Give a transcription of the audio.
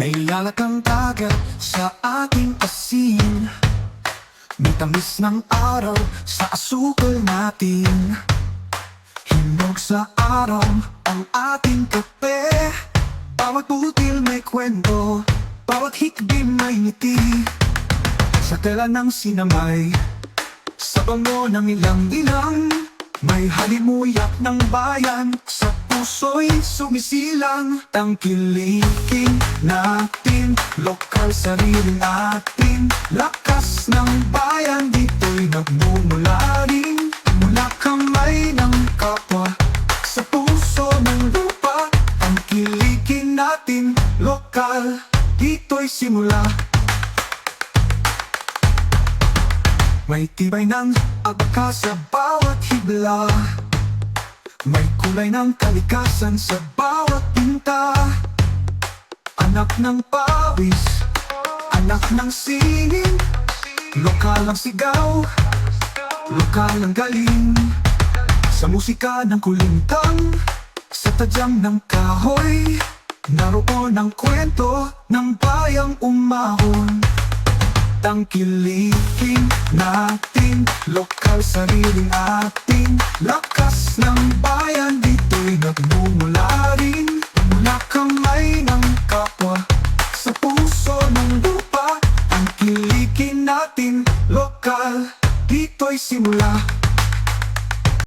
Nailalat ang dagat sa ating asin, may tamis ng araw sa asukal natin. Hinog sa araw ang ating kape, bawat butil may kwento, bawat hikbi may ngiti. Sa tela ng sinamay, sa bango ng ilang-ilang, may halimuyak ng bayan, sa puso'y sumisilang. Tangkilikin natin, lokal sarili natin, lakas ng bayan dito'y nagmumula rin. Mula kamay ng kapwa, sa puso ng lupa, tangkilikin natin, lokal, dito'y simula. May tibay ng agka sa bawat hibla, may kulay ng kalikasan sa bawat pinta. Anak ng pawis, anak ng sining, lokal ang sigaw, lokal ang galing. Sa musika ng kulintang, sa tadyang ng kahoy, naroon ang kwento ng bayang umahon. Tangkilikin natin, lokal sariling atin, lakas ng bayan dito'y nagmumula.